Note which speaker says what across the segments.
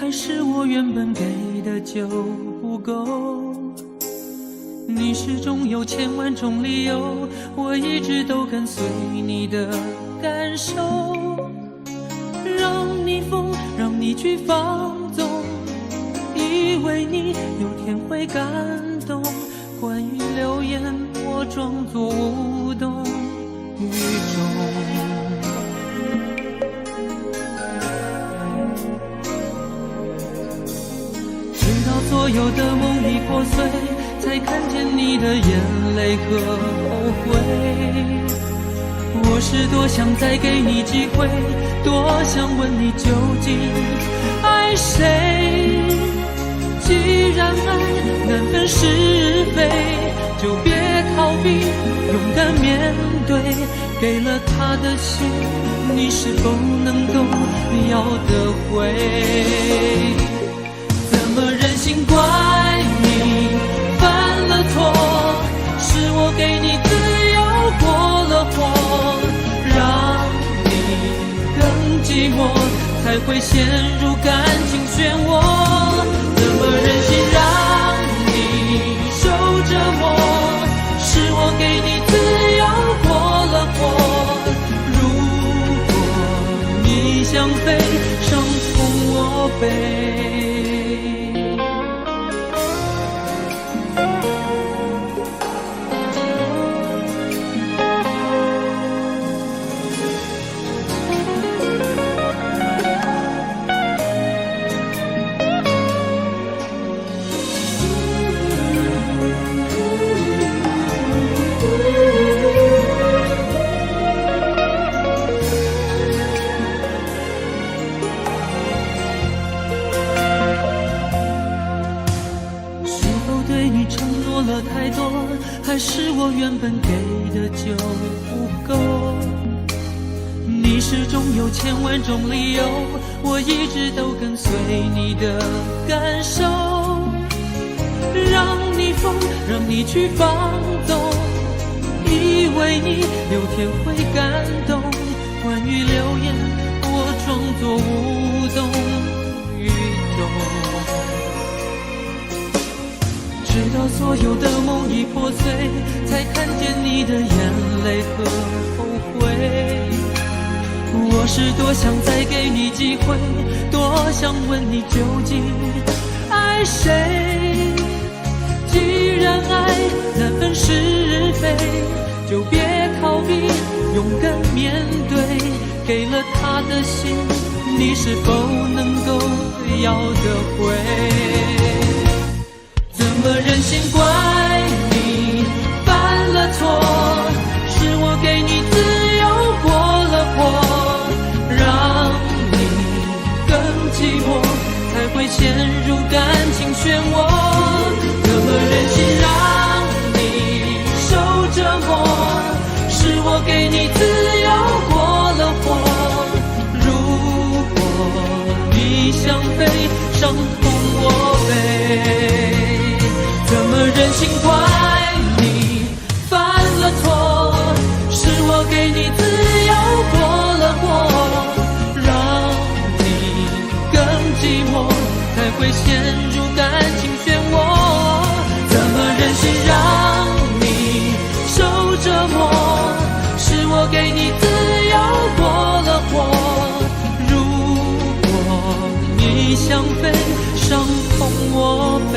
Speaker 1: 还是我原本给的就不够？你始终有千万种理由，我一直都跟随你的感受，让你疯，让你去放纵，以为你有天会感动。关于流言，我装作无动于衷。所有的梦已破碎，才看见你的眼泪和后悔。我是多想再给你机会，多想问你究竟爱谁。既然爱难分是非，就别逃避，勇敢面对。给了他的心，你是否能够要得回？任性怪你犯了错，是我给你自由过了火，让你更寂寞，才会陷入感情漩涡。怎么忍心让你受折磨，是我给你自由过了火。如果你想飞，伤痛我背。太多，还是我原本给的就不够？你始终有千万种理由，我一直都跟随你的感受，让你疯，让你去放纵，以为你有天会感动。关于流言，我装作无动于衷。直到所有的梦已破碎，才看见你的眼泪和后悔。我是多想再给你机会，多想问你究竟爱谁。既然爱难分是非，就别逃避，勇敢面对。给了他的心，你是否能够要得回？怎么忍心怪你犯了错，是我给你自由过了火，让你更寂寞，才会陷入感情漩涡。怎么忍心让你受折磨，是我给你自由过了火。如果你想飞，伤痛我背。怎么忍心怪你犯了错，是我给你自由过了火，让你更寂寞，才会陷入感情漩涡。怎么忍心让你受折磨，是我给你自由过了火。如果你想飞，伤痛我背。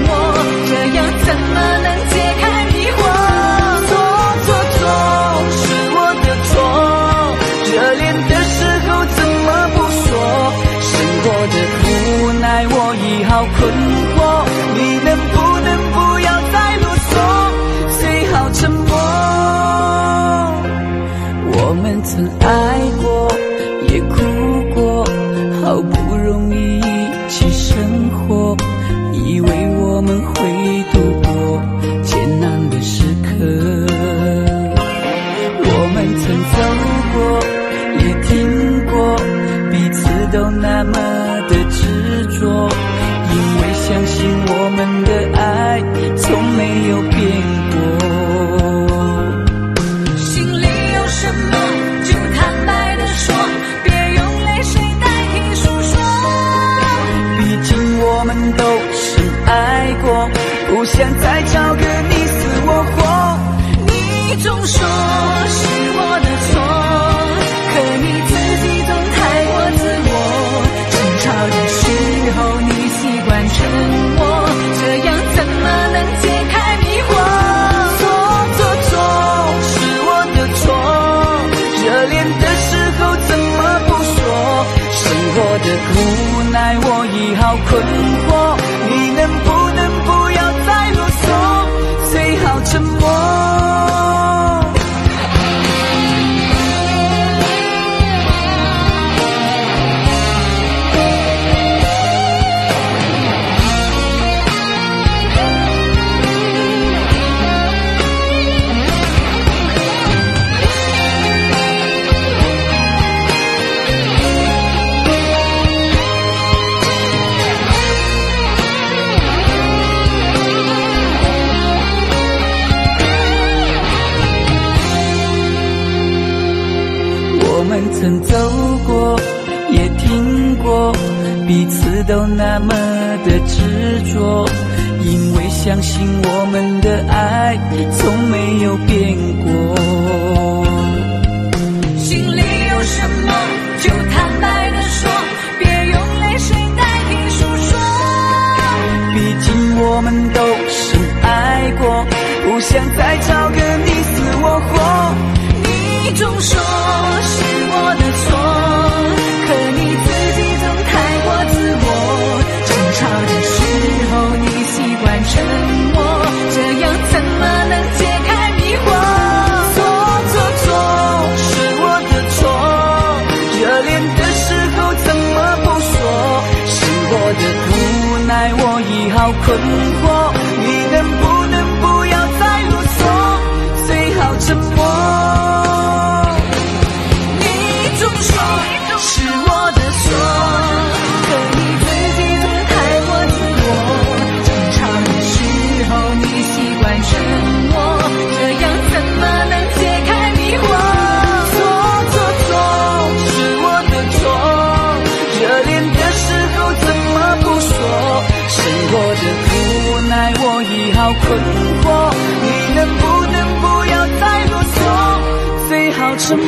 Speaker 2: 默，这样怎么能解开迷惑？错，是我的错，热恋的时候怎么不说？生活的无奈我已好困惑，你能不能不要再啰嗦，最好沉默。我们曾爱过也哭过，好不容易一起生活，以为我们会度过艰难的时刻。我们曾走过也听过，彼此都那么的执着，因为相信我们的爱从没有变过。心里有什么就坦白地说，别用泪水代替诉说，毕竟我们都深爱过，不想再找个你死我活。你总说是我的错，可你自己总太过自我，争吵的时候你习惯沉默，这样怎么能解开迷惑？错，是我的错，热恋的时候怎么不说？生活的无奈我已好困惑，你能不能不要再啰嗦，最好沉默。我们曾走过也听过，彼此都那么的执着，因为相信我们的爱从没有变过。心里有什么就坦白地说，别用泪水代替诉说，毕竟我们都深爱过，不想再找个你死我活。你总说是我的错，可你自己总太过自我，争吵的时候你习惯沉默，这样怎么能解开迷惑？错，是我的错，热恋的时候怎么不说？生活的无奈我已好困惑，你能不能不要再啰嗦，最好沉默。是我的错，可你自己总太过自我，争吵的时候你习惯沉默，这样怎么能解开迷惑？错，是我的错，热恋的时候怎么不说？生活的无奈我已好困惑，你能不能不要再啰嗦，最好沉默。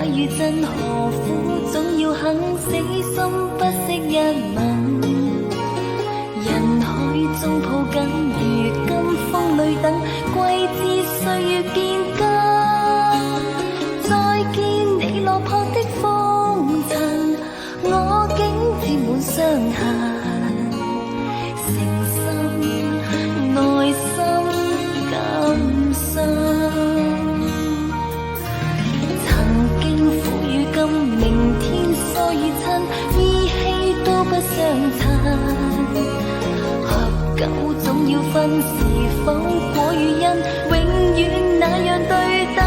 Speaker 3: 如真何苦，總要肯死心不惜一吻。人海中抱緊，如今風裏等，季節歲月變更。再見你落魄的風塵，我竟沾滿傷痕，誠心內心感傷。曾經苦與甘，明天疏與親，依稀都不相襯。合久總要分，是否果與因，永遠那樣對等。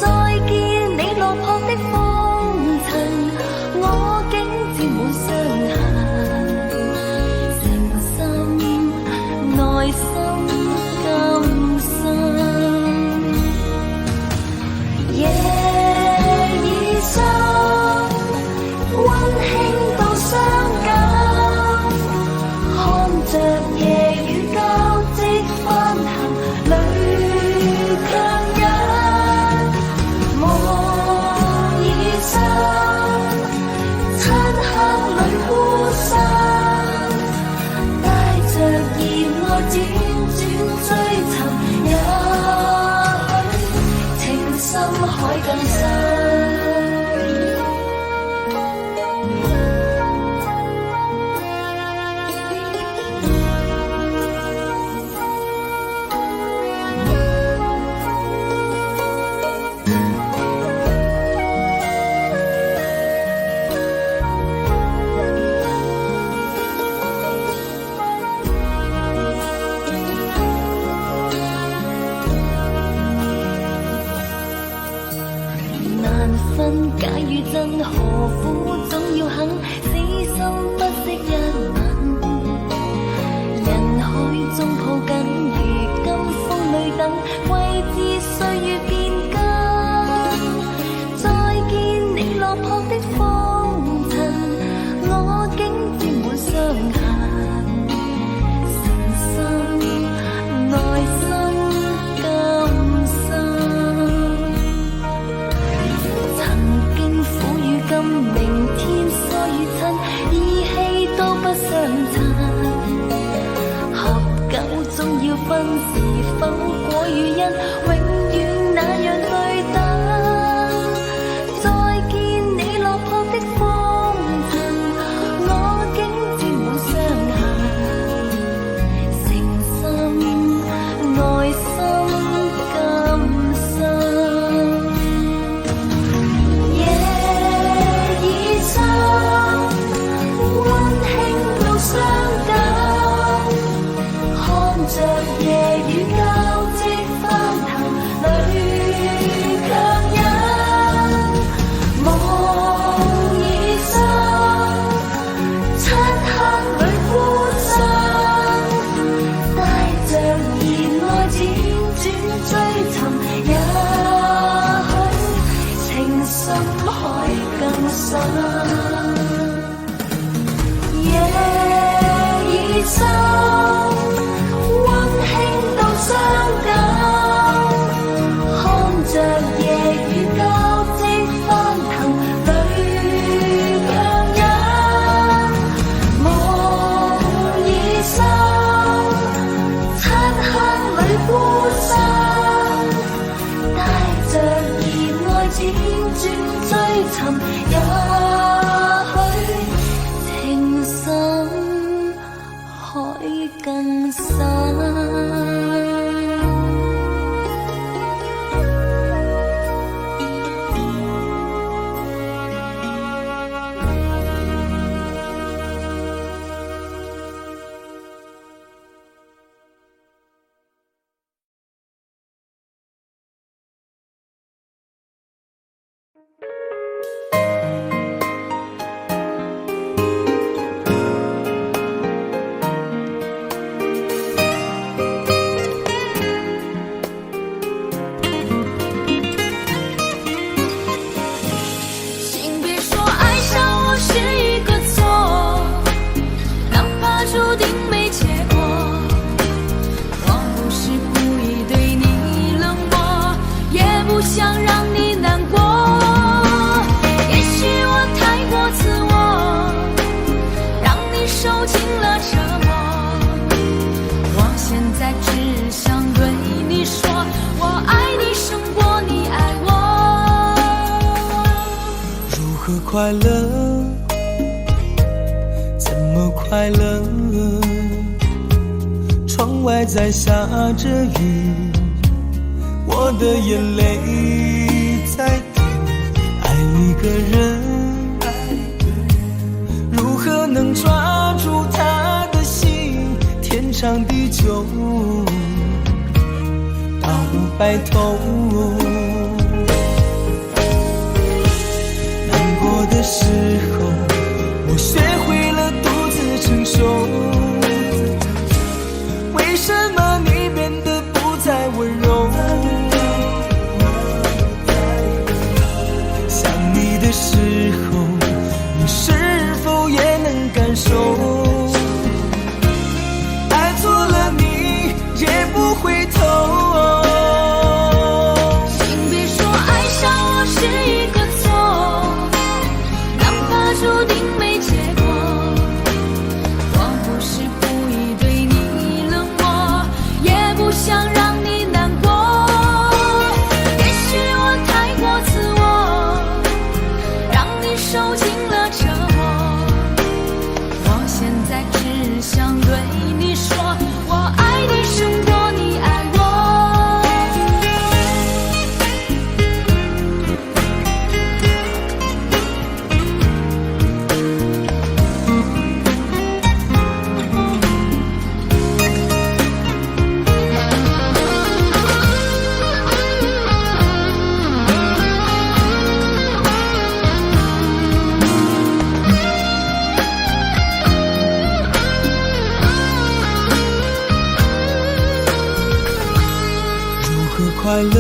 Speaker 3: 再見你落魄的風塵，我竟沾滿傷痕，誠心內心感傷。夜已深，溫馨到傷感，看着夜雨交織翻行，淚強忍。夢已深，漆黑裏孤身，帶着熱愛輾轉追尋，也許情深海更深。假與真，何苦總要肯死心不息一吻？人海中抱緊，如今風裏等，季節歲月變更。再見你落魄的風塵，我竟沾滿傷痕，誠心內心感傷。明天疏與親，依稀都不相襯。合久總要分，是否果與因，永遠那樣對等。再見你落魄的風塵，我竟沾滿傷痕，誠心內心感傷。傷感，看着夜雨交織翻騰，
Speaker 1: 快乐？怎么快乐？窗外在下着雨，我的眼泪在滴。爱一个人，如何能抓住他的心？天长地久，到白头。难过的时候，我学会了独自承受。为什么你变得不再温柔？想你的时候，你是否也能感受？爱错了你也不回头。
Speaker 3: 请别说爱上我是一个错，哪怕注定没结果。我不是故意对你冷漠，也不想让你难过。也许我太过自我，让你受尽了折磨。我现在只想对你说，我爱你胜过你爱我。
Speaker 1: 快乐？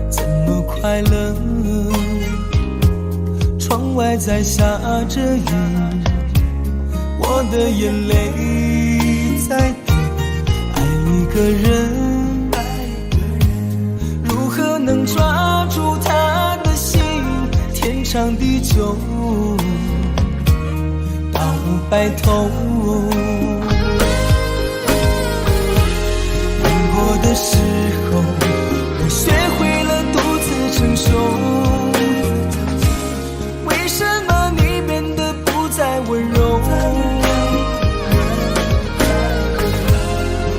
Speaker 1: 怎么快乐？窗外在下着雨，我的眼泪在滴。爱一个人，如何能抓住他的心？天长地久，到白头。的时候，我学会了独自承受。为什么你变得不再温柔？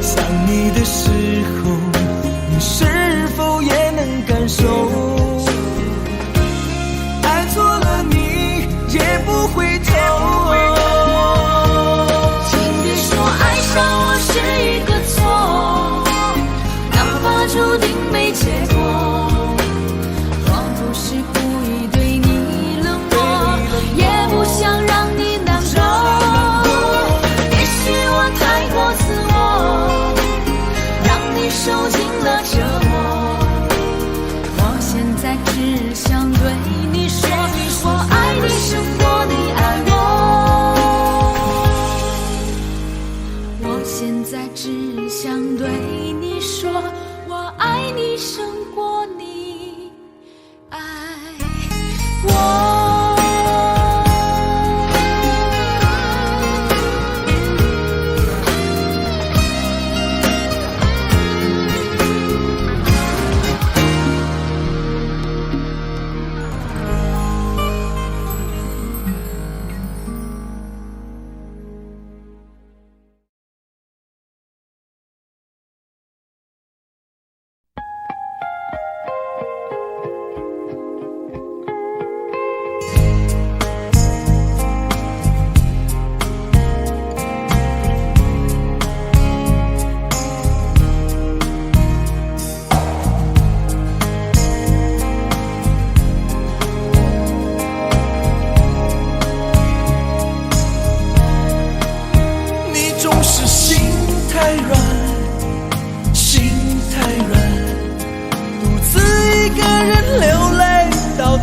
Speaker 1: 想你的时候，你是否也能感受？爱错了你也不回头。
Speaker 3: 请别说爱上我是一个错，注定没结果。我不是故意对你冷漠，也不想让你难过。也许我太过自我，让你受尽了折磨。我现在只想对你说，我爱你胜过你爱我。我现在只想对你说，我爱你胜过你爱我。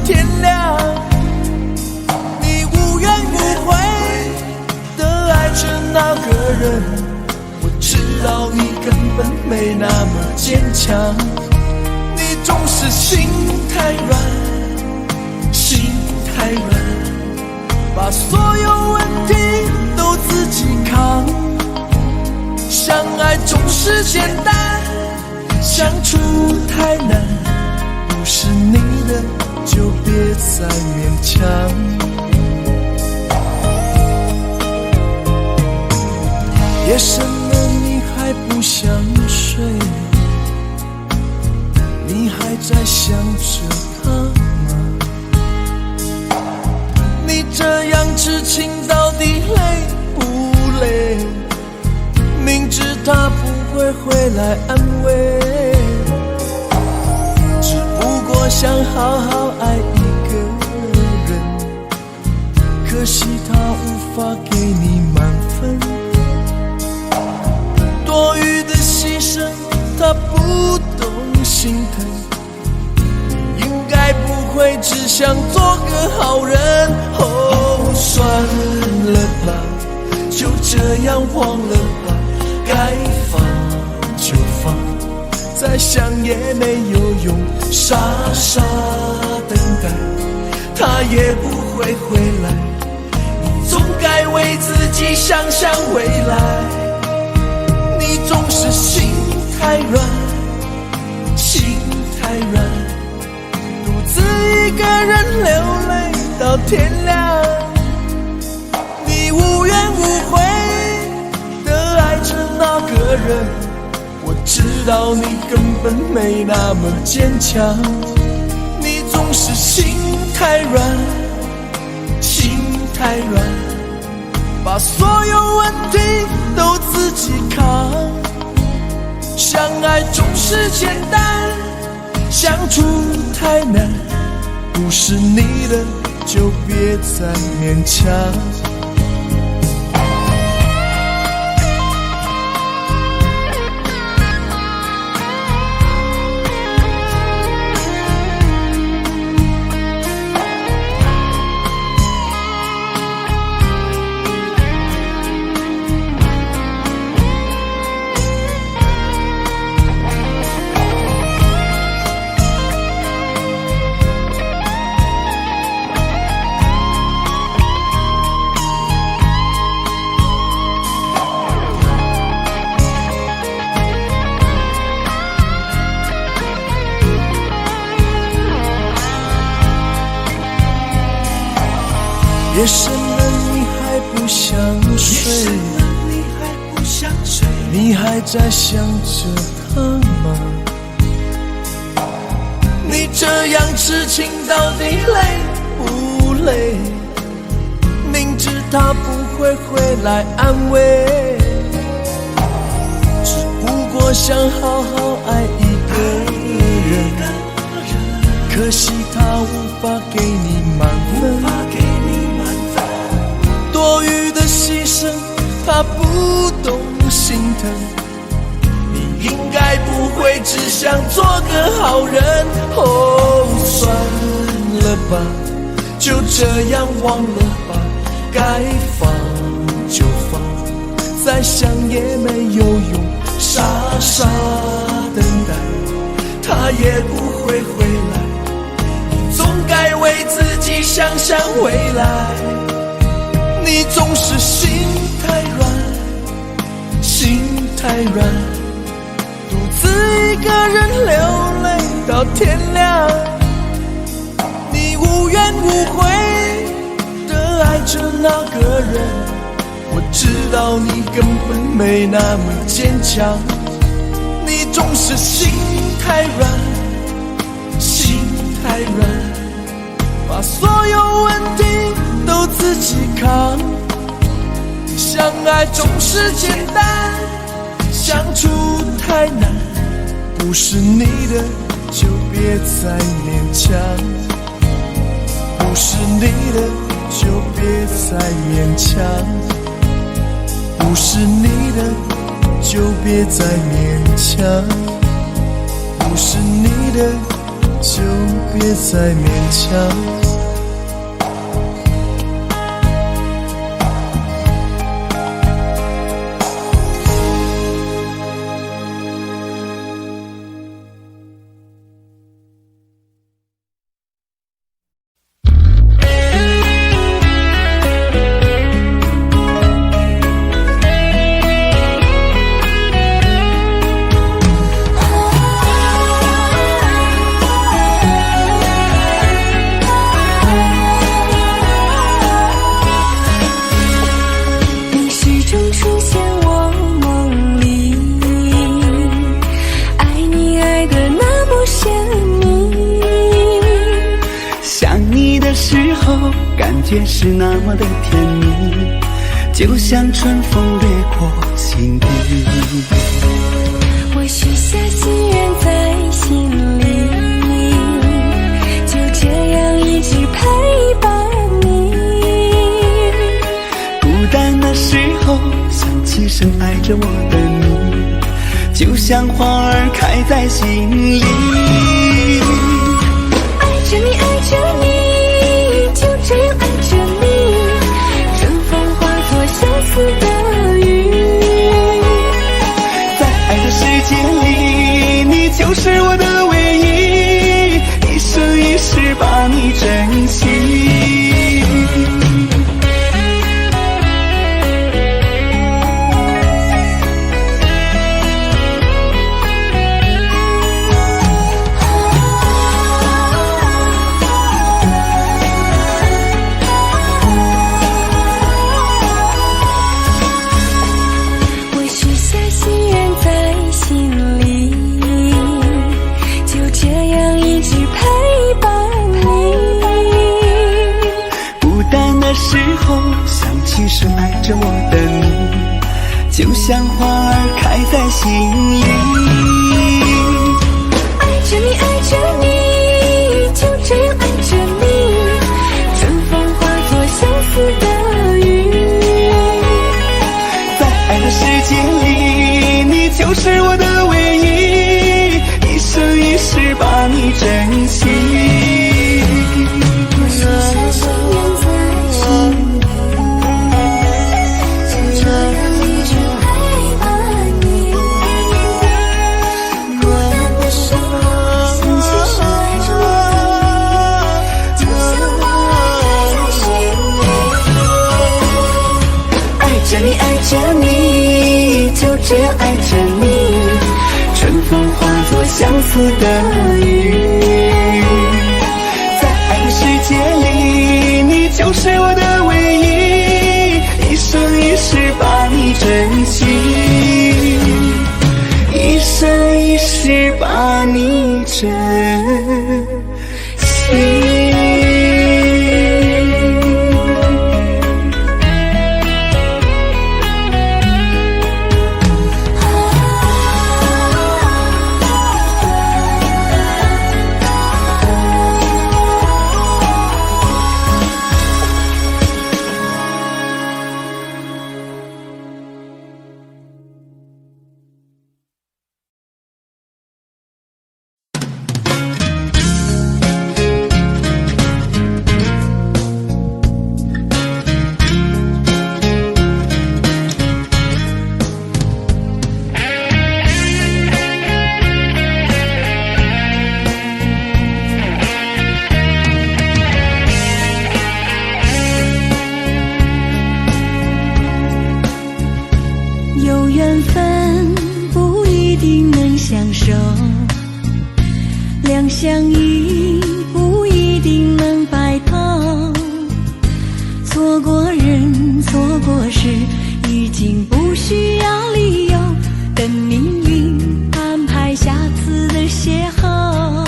Speaker 1: 天亮，你无怨无悔地爱着那个人，我知道你根本没那么坚强，你总是心太软，心太软，把所有问题都自己扛，相爱总是简单，相处太难，不是你的
Speaker 4: 就别再勉强。夜深了你还不想睡，你还在想着他吗？你这样痴情到底累不累？明知他不会回来安慰，只不过想好好爱一个人，可惜他无法给你满分，多余的牺牲他不懂心疼，你应该不会只想做个好人。哦，算了吧，就这样忘了吧，该放就放，再想也没有用，傻傻等待他也不会回来，你总该为自己想想未来。你总是心太软，心太软，独自一个人流泪到天亮，你无怨无悔的爱着那个人，我知道你根本没那么坚强。你总是心太软，心太软，把所有问题都自己扛。相爱总是简单，相处太难，不是你的就别再勉强。夜深了你还不想睡，你还在想着他吗？你这样痴情到底累不累？明知他不会回来安慰，只不过想好好爱一个人，可惜他无法给你满分，多余的牺牲他不懂心疼，你应该不会只想做个好人。哦，算了吧，就这样忘了吧，该放就放，再想也没有用，傻傻等待他也不会回来，你总该为自己想想未来。你总是心太软，心太软，独自一个人流泪到天亮，你无怨无悔的爱着那个人，我知道你根本没那么坚强。你总是心太软，心太软，把所有问题都自己扛。相爱总是简单，相处太难，不是你的就别再勉强，不是你的就别再勉强，不是你的就别再勉强，不是你的就别再勉强。
Speaker 5: 觉是那么的甜蜜，就像春风掠过心底。
Speaker 3: 我许下心愿在心里，就这样一直陪伴你。
Speaker 5: 孤单的时候想起深爱着我的你，就像花儿开在心里。
Speaker 3: 爱着你，爱着你，就这样爱着你，春风化作相思的雨。
Speaker 5: 在爱的世界里，你就是我的唯一，一生一世把你珍惜。时候想起深爱着我的你，就像花儿开在心里。
Speaker 3: 爱着你，爱着你，就这样爱着你，春风化作相思的雨。
Speaker 5: 在爱的世界里，你就是我的唯一，一生一世把你珍惜。爱着你，就这样爱着你，春风化作相思的雨。在爱的世界里，你就是我的唯一，一生一世把你珍惜，一生一世把你珍惜。
Speaker 3: 有缘分不一定能相守，两相依不一定能白头。错过人，错过事，已经不需要理由，等命运安排下次的邂逅。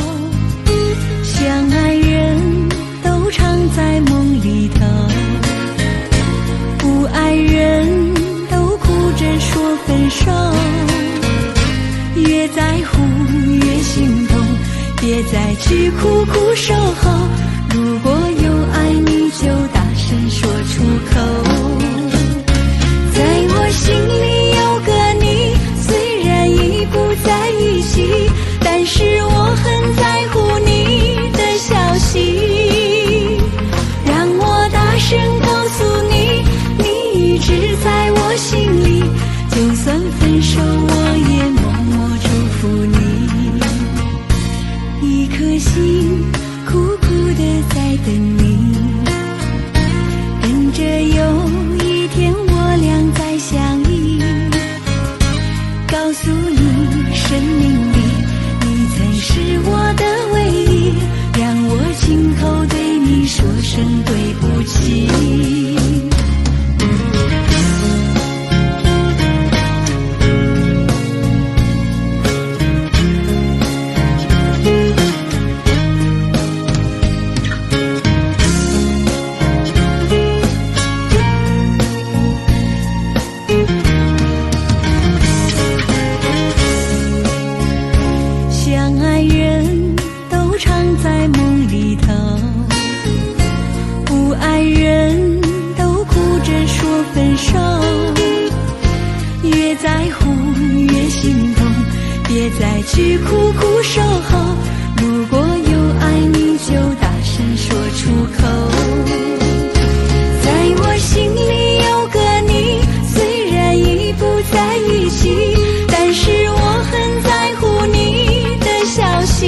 Speaker 3: 相爱人都常在梦里头，不爱人说分手，越在乎越心痛，别再去苦苦守候。如果有爱你就大声说出口。在我心里有个你，虽然已不在一起，但是我很在乎你的消息。让我大声告诉你，你一直在我心里，就算分手我也默默祝福你。一颗心苦苦的在等你，跟着说分手，越在乎越心痛，别再去苦苦守候，如果有爱你就大声说出口。在我心里有个你，虽然已不在一起，但是我很在乎你的消息，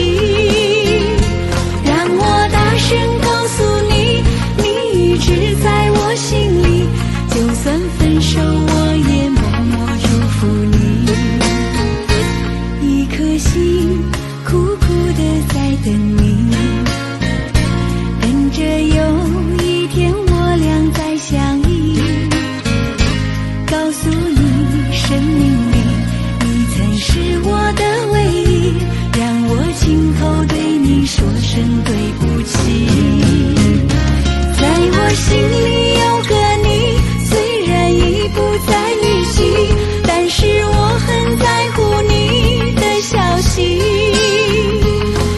Speaker 3: 让我大声告诉你，你一直在我心里，就算分手我也默默祝福你。一颗心苦苦地在等你，等着有一天我俩再相依，告诉你生命里你曾是我的唯一，让我亲口对你说声对不起。在我心里有个你，虽然已不在一起，但是我很在乎你的消息，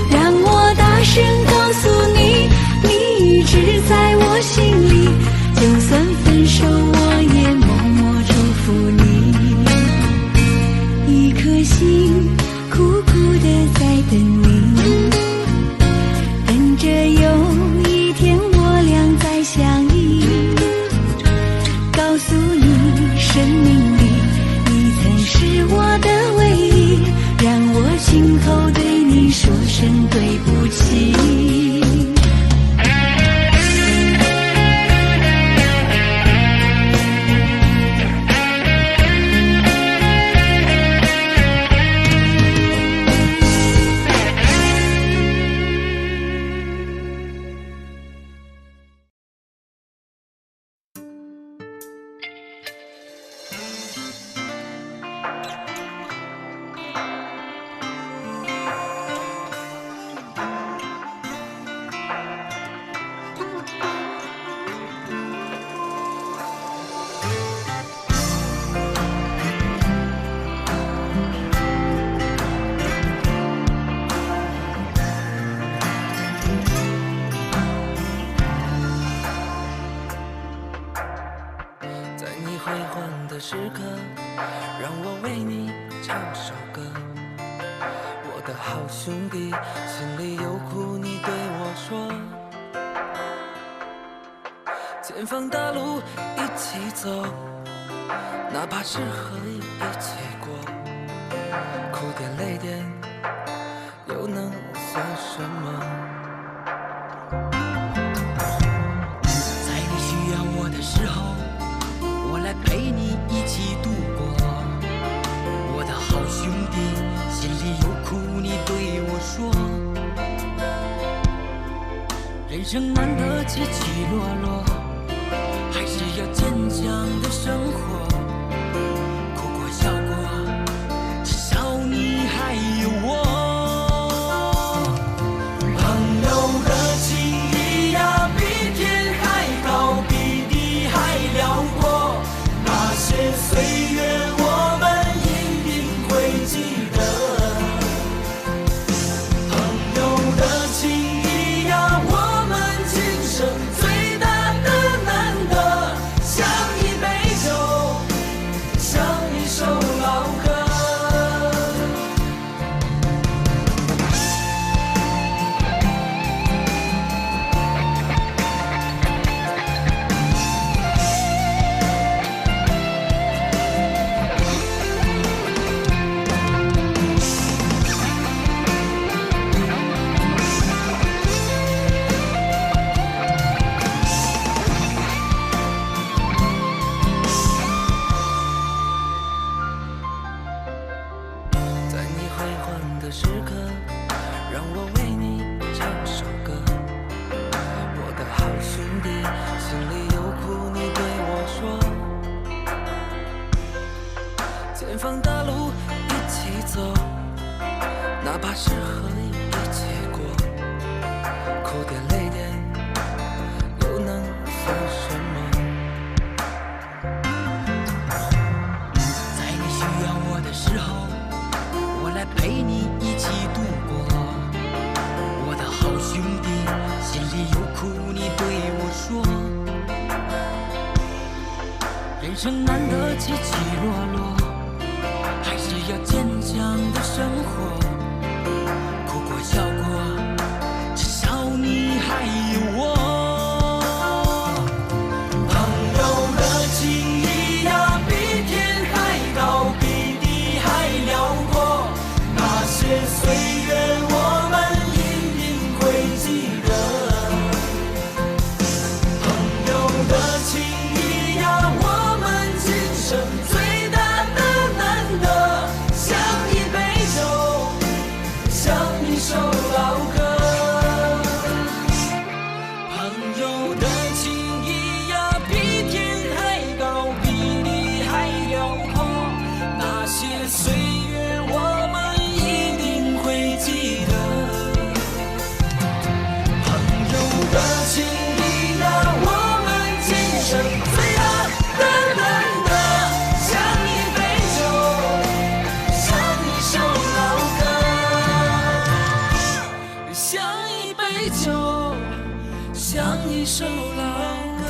Speaker 3: 让我大声告诉你，你一直在我心里，就算分手我也默默祝福你。一颗心苦苦地在等你，等着有一天我俩再相依，告诉你生命里你曾是我的唯一，让我亲口对你说声对不起。
Speaker 1: 辉煌的时刻，让我为你唱首歌。我的好兄弟，心里有苦你对我说。前方大路一起走，哪怕是河一起过，哭点泪点又能算什么？
Speaker 6: 在你需要我的时候，我来陪你一起度过。我的好兄弟，心里有苦你对我说。人生难得起起落落，还是要坚强的生活。哭过笑过，至少你还有我。
Speaker 4: 朋友的情谊呀，比天还高，比地还辽阔。那些岁月我们一定会记得。朋友的情谊呀，我们今生最大的
Speaker 6: 生难得起起落落，还是要坚强的生活。哭过笑过，至少你还有我。
Speaker 4: 朋友的情谊呀，比天还高，比地还辽阔。那些岁月我们一定会记得。朋友的情谊呀，我们今生最大的难得，像一杯酒，像一首老歌。
Speaker 6: 朋友的情谊呀，比天还高，比地还辽阔。那些岁月我们一定会记得。
Speaker 4: 朋友的情谊呀，我们今生最大的难得，像一杯酒，像一首老歌，
Speaker 6: 像一杯酒，像一首老歌。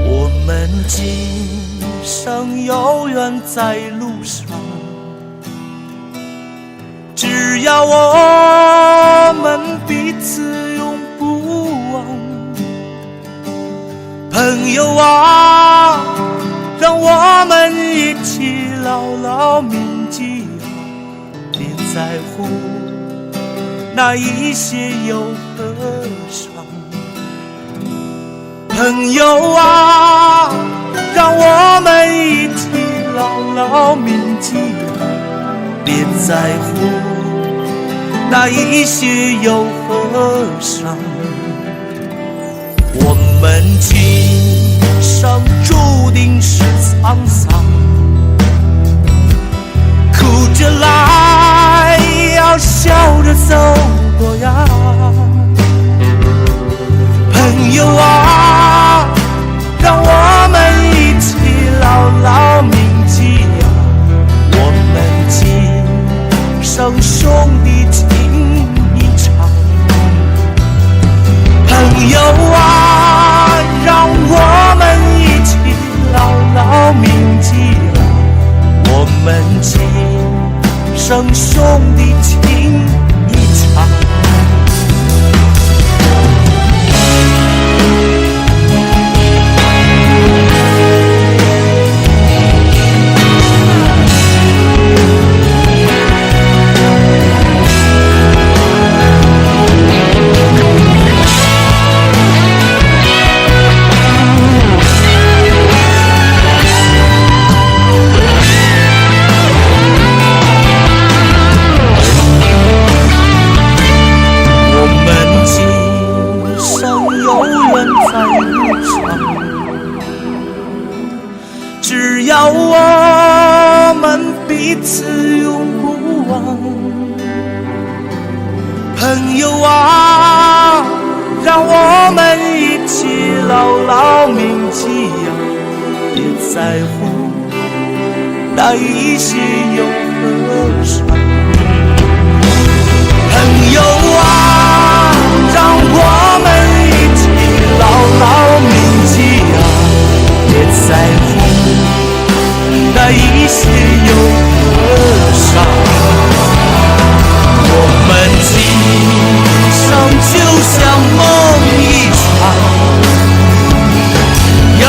Speaker 4: 我们今生有缘在路上，只要我们彼此永不忘。朋友啊，让我们一起牢牢铭记啊，别在乎那一些忧和伤。朋友啊，让我们一起牢牢铭记啊，别在乎那一些忧和伤。我们今生注定是沧桑，哭着来，要笑着走过呀。朋友啊，让我们一起牢牢铭记呀，我们今生兄弟情一场。朋友啊，让我们一起牢牢铭记呀，我们今生兄弟情一场。只要我们彼此永不忘。朋友啊，让我们一起牢牢铭记呀，别在乎那一些忧和伤。朋友啊，让我们一起牢牢铭记呀，别在乎那一些忧和伤。我们今生就像梦一场，有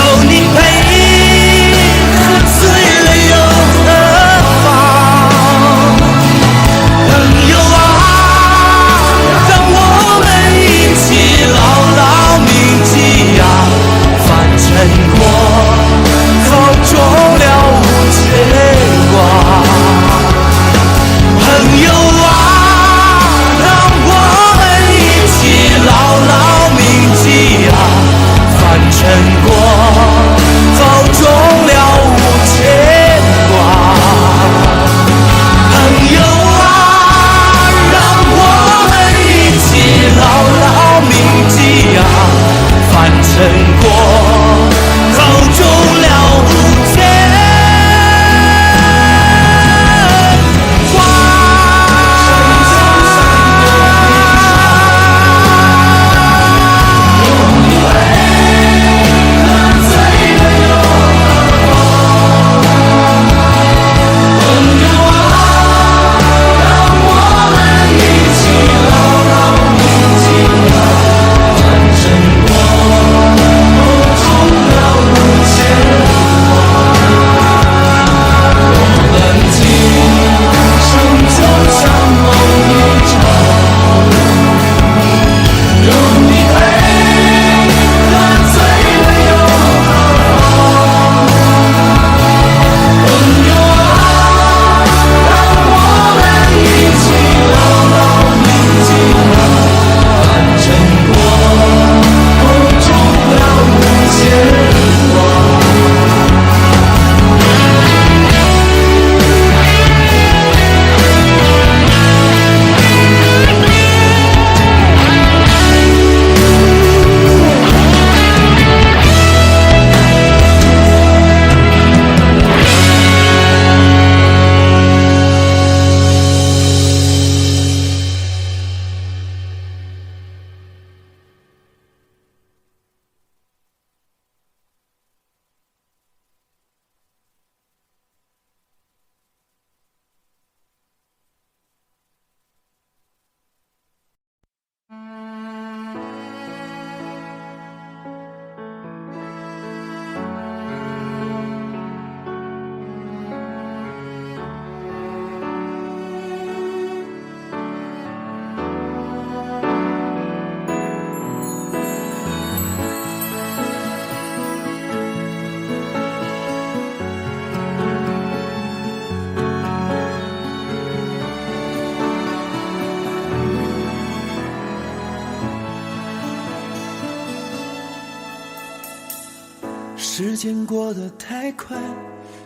Speaker 4: 时间过得太快，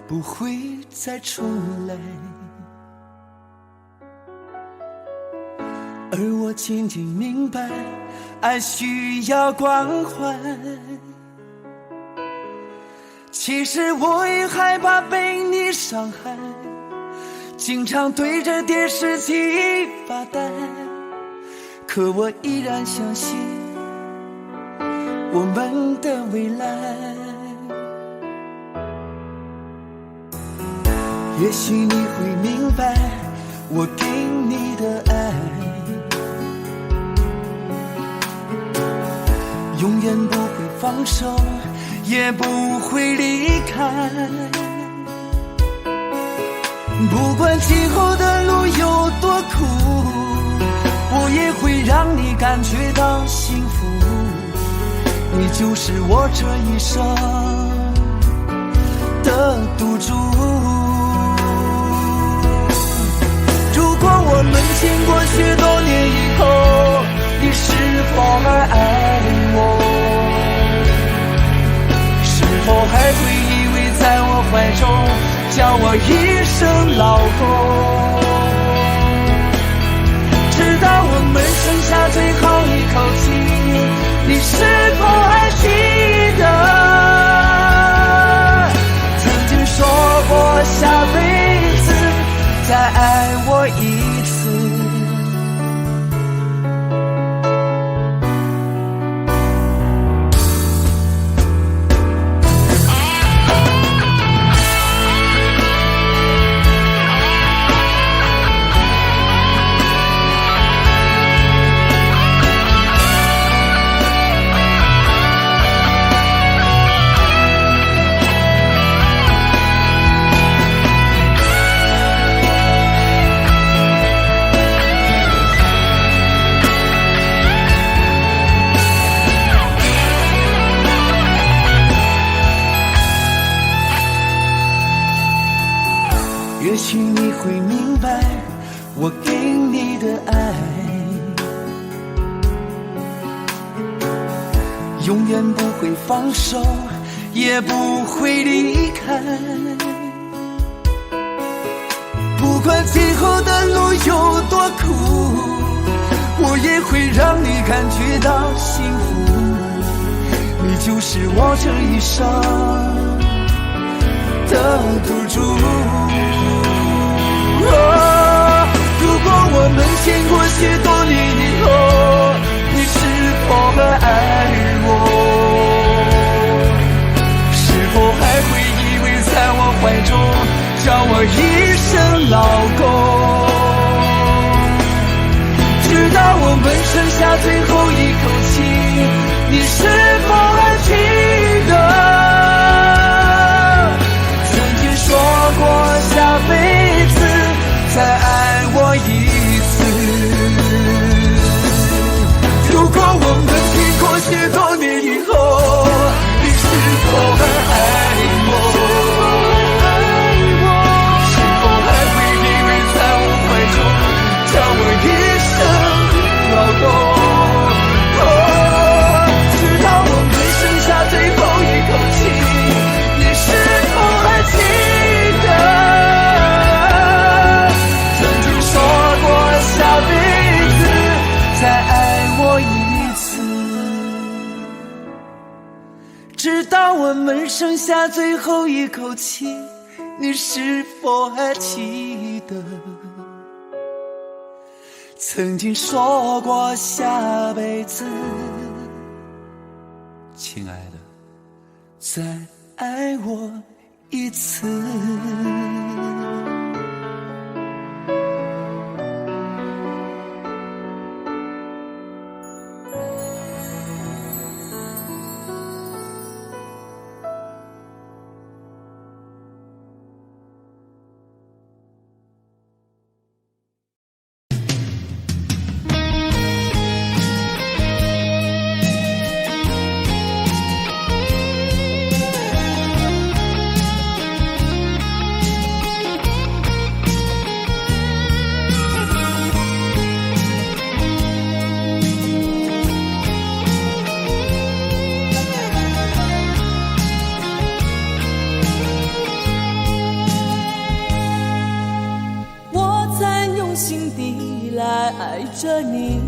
Speaker 4: 不会再重来。而我渐渐明白，爱需要关怀。其实我也害怕被你伤害，经常对着电视机发呆。可我依然相信我们的未来。也许你会明白我给你的爱，永远不会放手，也不会离开。不管今后的路有多苦，我也会让你感觉到幸福。你就是我这一生的赌注。如果我们经过许多年以后，你是否还爱我？是否还会依偎在我怀中，叫我一声老公？直到我们剩下最后一口气，你是否还记得曾经说过下辈子再爱我一次？也许你会明白我给你的爱，永远不会放手，也不会离开。不管今后的路有多苦，我也会让你感觉到幸福。你就是我这一生的赌注。如果我们经过许多年以后，你是否还爱我？是否还会依偎在我怀中，叫我一声老公？直到我们剩下最后一口气，你是否还记得曾经说过下辈子再爱我一次？如果我们经过许多年以后，你是否还爱我？是否还会依偎在我怀中，叫我一声老公？直到我们剩下最后一口气，你是否还记得下辈子再爱我一次？直到我们剩下最后一口气，你是否还记得曾经说过下辈子，亲爱的，再爱我一次？
Speaker 1: 着你，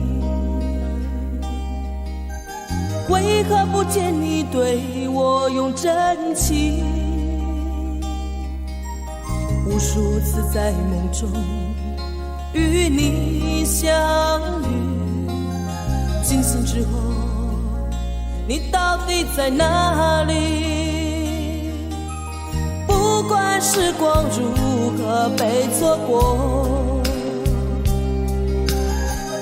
Speaker 1: 为何不见你对我用真情？无数次在梦中与你相遇，惊醒之后，你到底在哪里？不管时光如何被错过，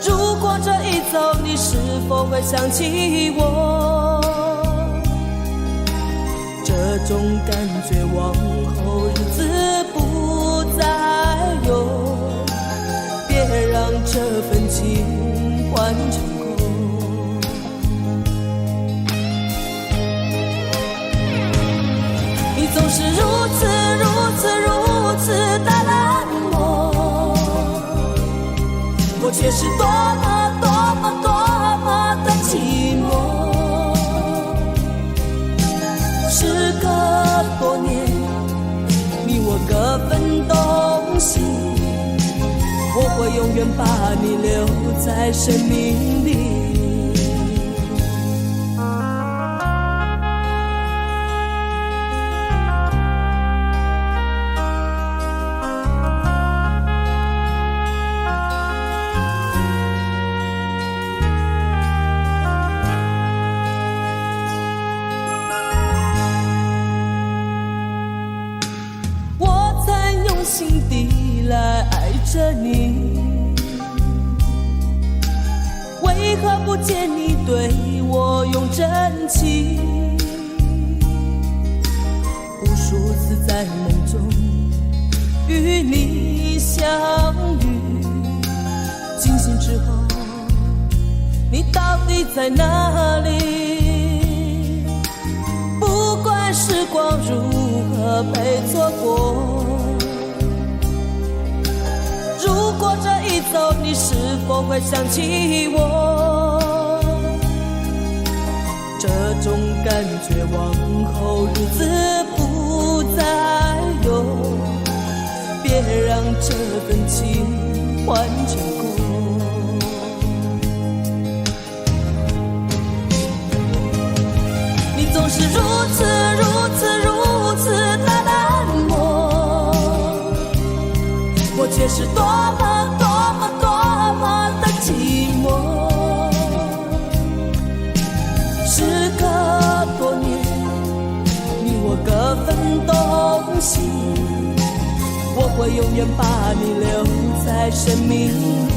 Speaker 1: 如果这一走，你是否会想起我？这种感觉往后日子不再有，别让这份情换成空。你总是如此的冷漠，我却是多么的寂寞。时隔多年，你我各分东西，我会永远把你留在生命里。心底来爱着你，为何不见你对我用真情？无数次在梦中与你相遇，惊醒之后，你到底在哪里？不管时光如何被错过，如果这一走，你是否会想起我？这种感觉往后日子不再有，别让这份情换成空。你总是如此的冷漠，我却是多么的寂寞。时隔多年，你我各分东西，我会永远把你留在生命里。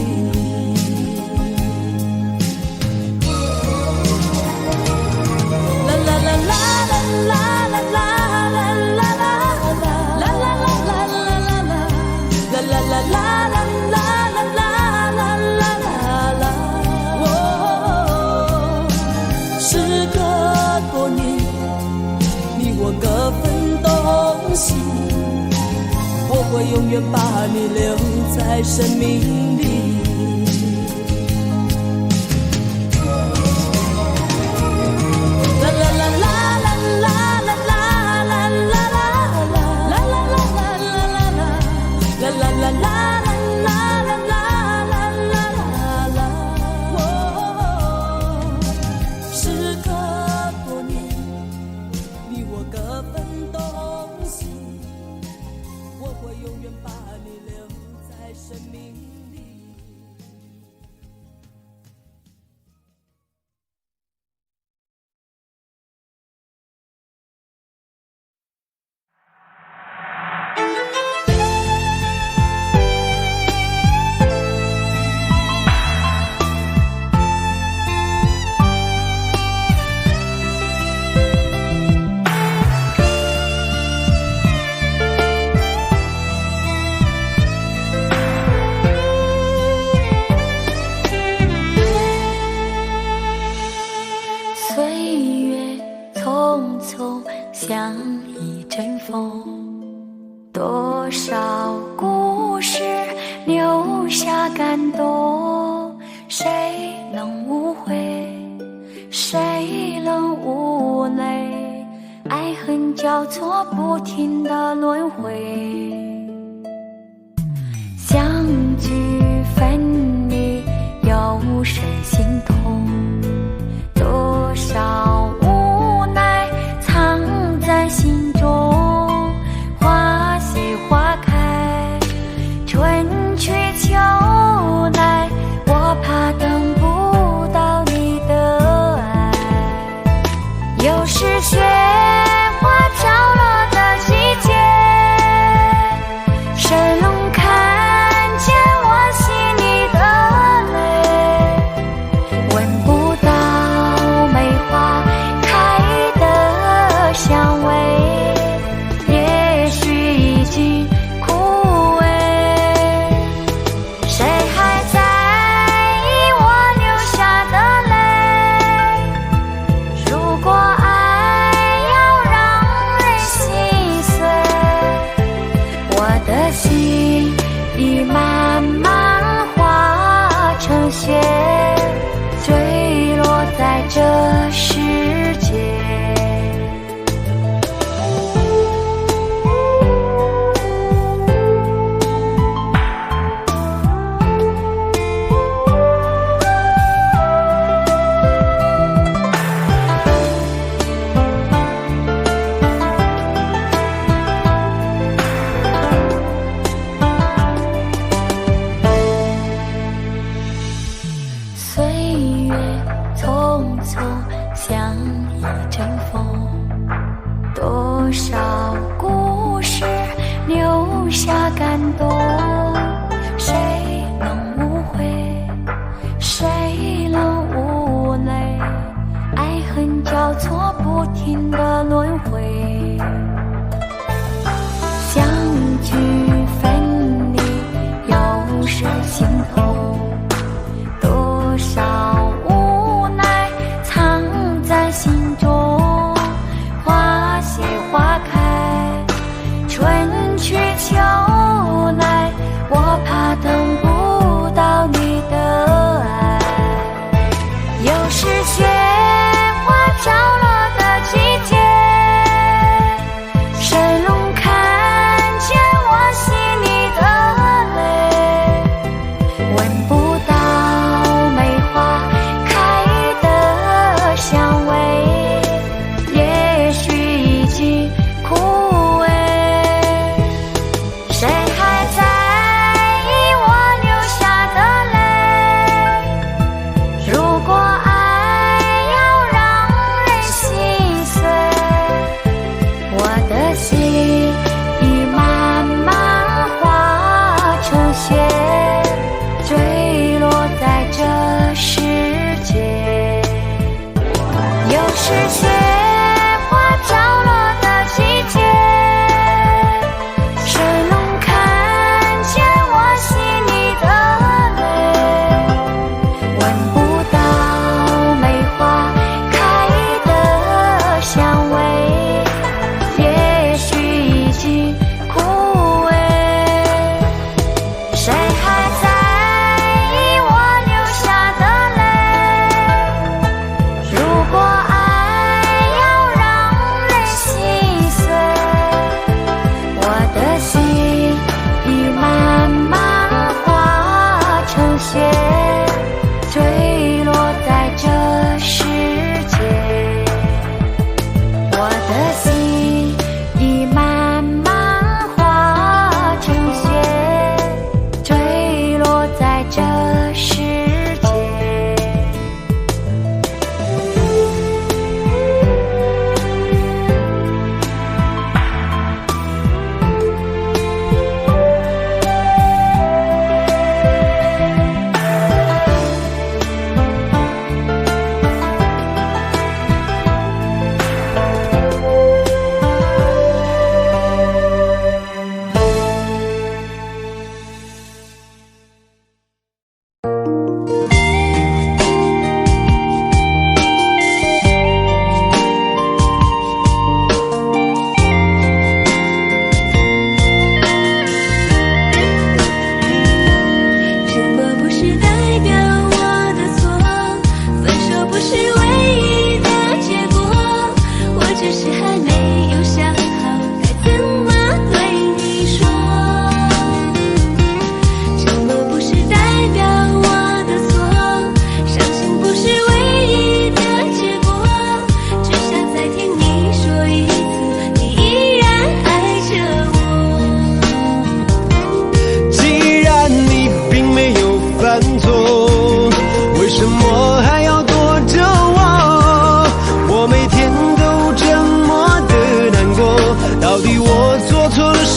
Speaker 1: 啦啦啦啦啦啦啦啦。我会永远把你留在生命里。啦啦啦啦啦啦啦啦啦啦啦啦啦啦啦啦啦。
Speaker 3: 像一阵风，多少故事留下感动，谁能无悔，谁能无泪，爱恨交错不停的轮回，相聚分离有是雪花飘落的季节，谁能看见我心里的泪？闻不到梅花开的香味，也许已经枯萎。谁还在意我流下的泪？如果爱要让人心碎，我的心已慢慢化成雪，坠落在这世界。岁月匆匆像一阵风，多少故事留下感动，谁能无悔，谁能无泪？爱恨交错不停的轮回，相聚分离有谁心痛？多少无奈藏在心中，花谢花开，春去秋来，我怕等不到你的爱。又是雪花飘落的季节，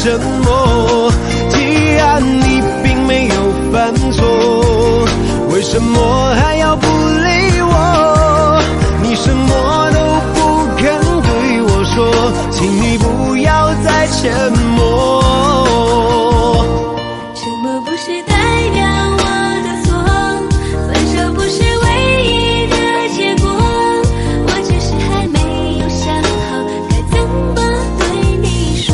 Speaker 4: 什么？既然你并没有犯错，为什么还要不理我？你什么都不肯对我说，请你不要再沉默。
Speaker 3: 沉默不是代表我的错，分手不是唯一的结果，我只是还没有想好该怎么对你说。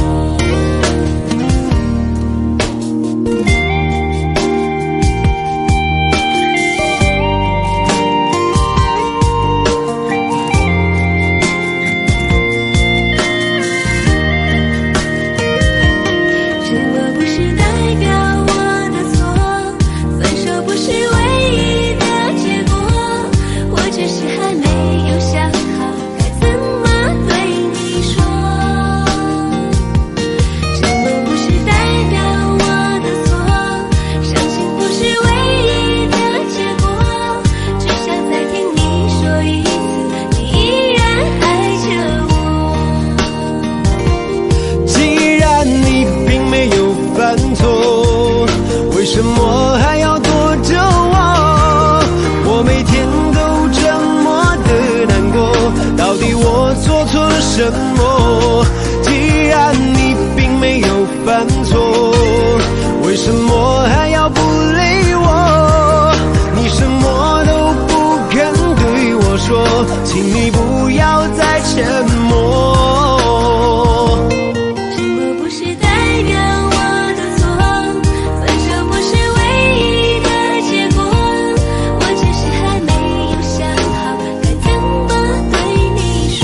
Speaker 3: 沉默不是代表我的错，分手不是唯一的结果，我只是还没有想好该怎么对你说。沉默不是代表我的错，伤心不是唯一的结果，只想再听你说一次，你依然爱着我。
Speaker 4: 既然你并没有犯错，为什么还要躲着我？我每天都这么的难过，到底我做错了什么？既然你并没有犯错，为什么还要不理我？你什么都不肯对我说，请你不要再沉默。
Speaker 3: 沉默不是代表我的错，分手不是唯一的结果，我只是还没有想好该怎么对你说。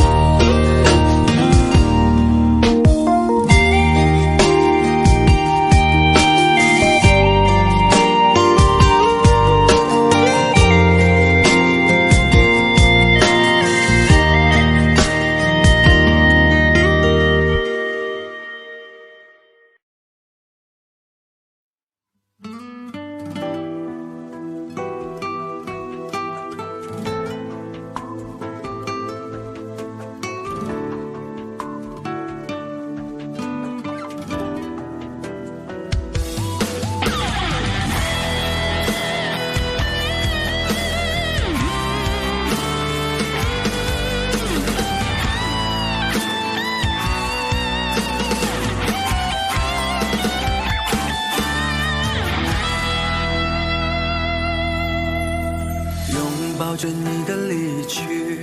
Speaker 6: 拥抱着你的离去，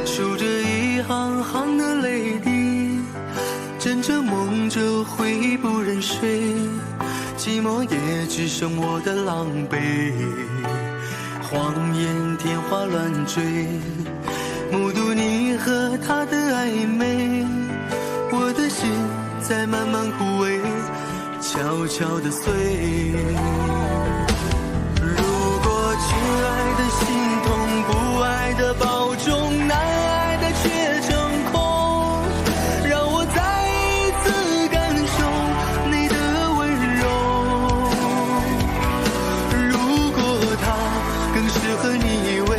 Speaker 6: 数着一行行的泪滴，枕着梦着回不忍睡，寂寞也只剩我的狼狈。谎言天花乱坠，目睹你和他的暧昧，我的心在慢慢枯萎，悄悄地碎。亲爱的心痛，不爱的保重，难爱的却成空，让我再一次感受你的温柔。如果他更适合你以为，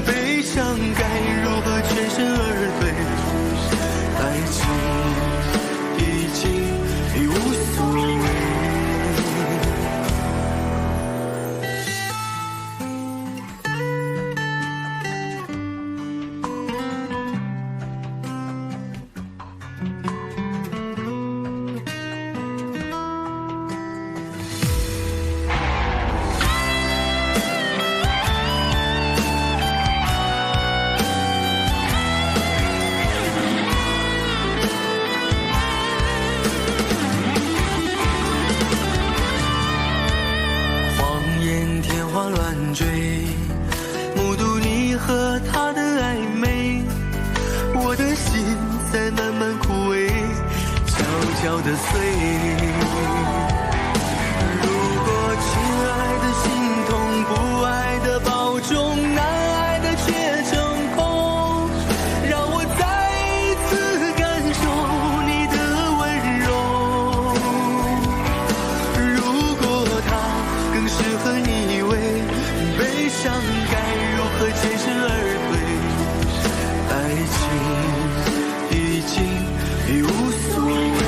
Speaker 6: 悲伤该如何全身而退？爱情已经无所谓。目睹你和他的暧昧，我的心在慢慢枯萎，悄悄地碎。如果亲爱的心痛，不爱的保重，难爱的却成空，让我再一次感受你的温柔。如果他更适合你以为，悲伤该如何全身而退？爱情已经无所谓。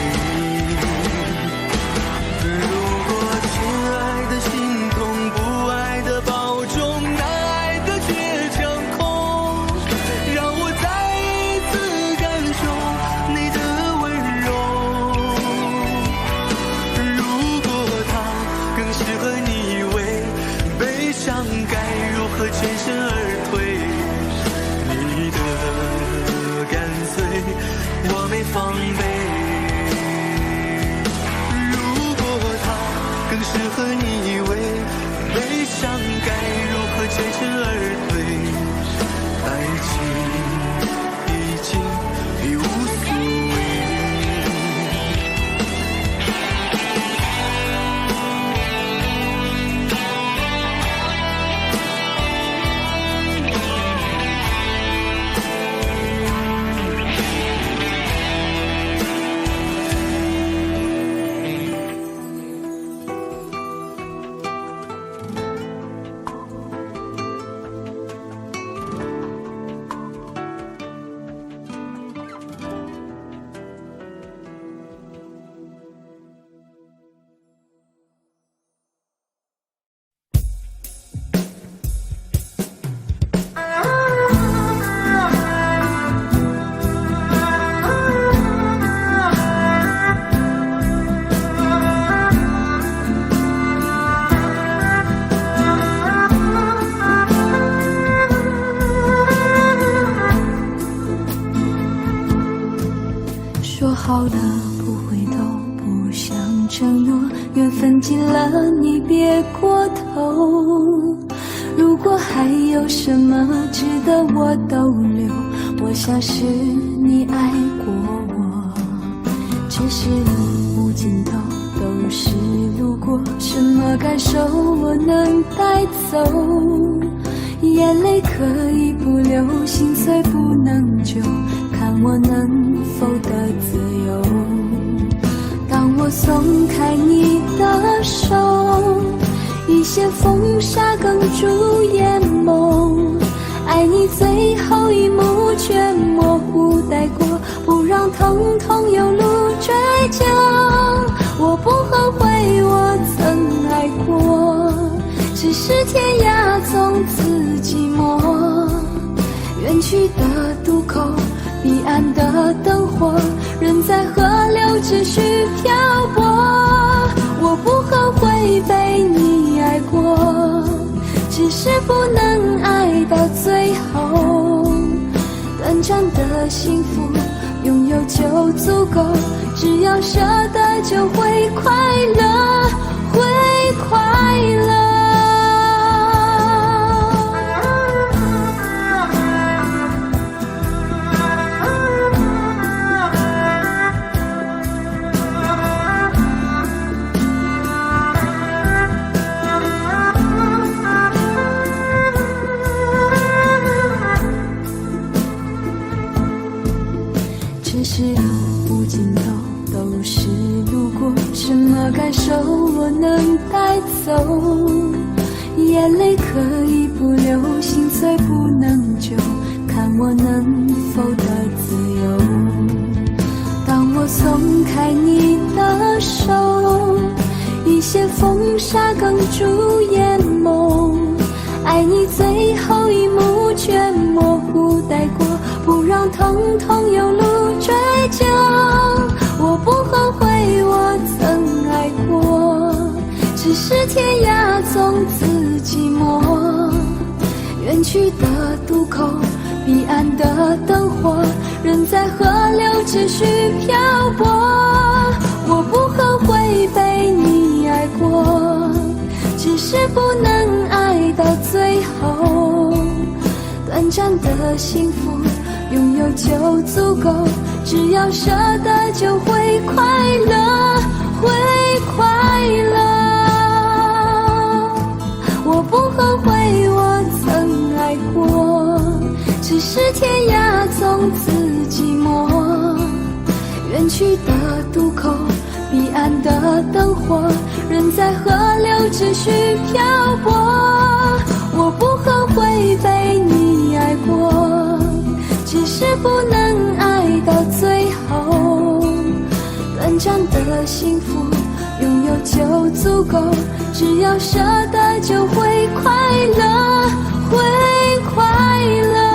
Speaker 3: 说好了不回头，不想承诺，缘分尽了你别过头。如果还有什么值得我逗留，我想是你爱过我。只是路无尽头，都是路过，什么感受我能带走？眼泪可以不流，心碎不能救，看我能否得自由。当我松开你的手，一线风沙哽住眼眸，爱你最后一幕却模糊带过，不让疼痛有路追究。我不后悔我曾爱过，只是天涯从此寂寞。远去的渡口，彼岸的灯火，人在河流只需漂泊。我不后悔被你爱过，只是不能爱到最后。短暂的幸福拥有就足够，只要舍得就会快乐，会快乐。只是路无尽头，都是路过，什么感受我能带走？眼泪可以不流，心碎不能救，看我能否得自由。当我松开你的手，一线风沙哽住眼眸，爱你最后一幕却模糊带过，不让疼痛有路追究。我不后悔我曾爱过，只是天涯从此寂寞。远去的渡口，彼岸的灯火，人在河流只需漂泊。我不后悔被你爱过，只是不能爱到最后。短暂的幸福拥有就足够，只要舍得就会快乐，会快乐。我不后悔我曾爱过，只是天涯从此寂寞。远去的渡口，彼岸的灯火，人在河流只需漂泊。我不后悔被你爱过，只是不能爱到最后。短暂的幸福拥有就足够，只要舍得就会快乐，会快乐。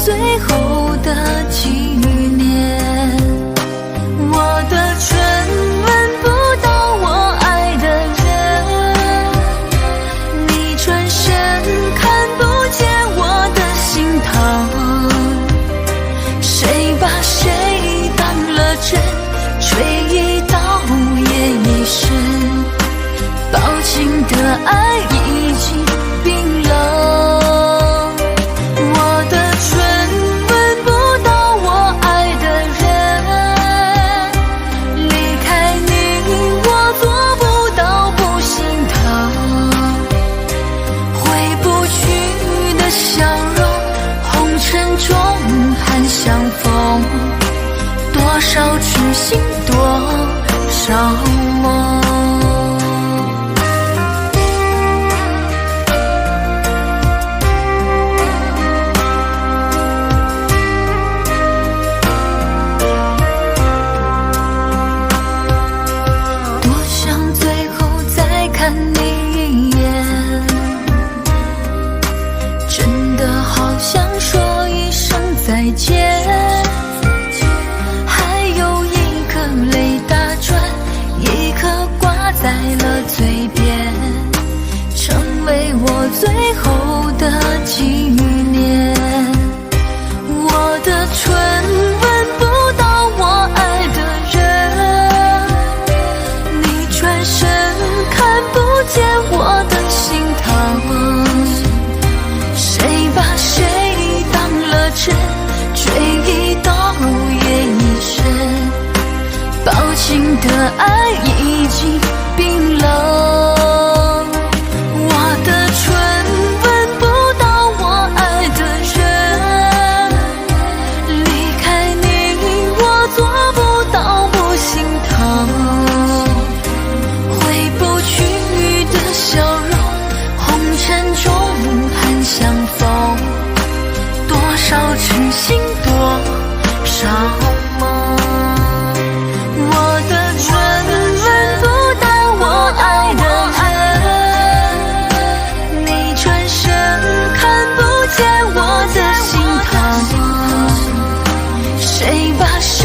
Speaker 3: 最后的纪念。痛，多少痴心，多少梦。多想最后再看你一眼，真的好想说一声再见，还有一颗泪打转，一颗挂在了嘴边，成为我最后的纪念。我的唇吻不到我爱的人，你转身看不见我的心疼，谁把谁当了真，追忆到夜已深，抱紧的爱已经冰冷。我的唇吻不到我爱的人，离开你我做不到不心疼，回不去的笑容，红尘中很相逢，多少痴心，多少梦。我的唇吻不到我爱的人，你转身看不见我的心疼，谁把谁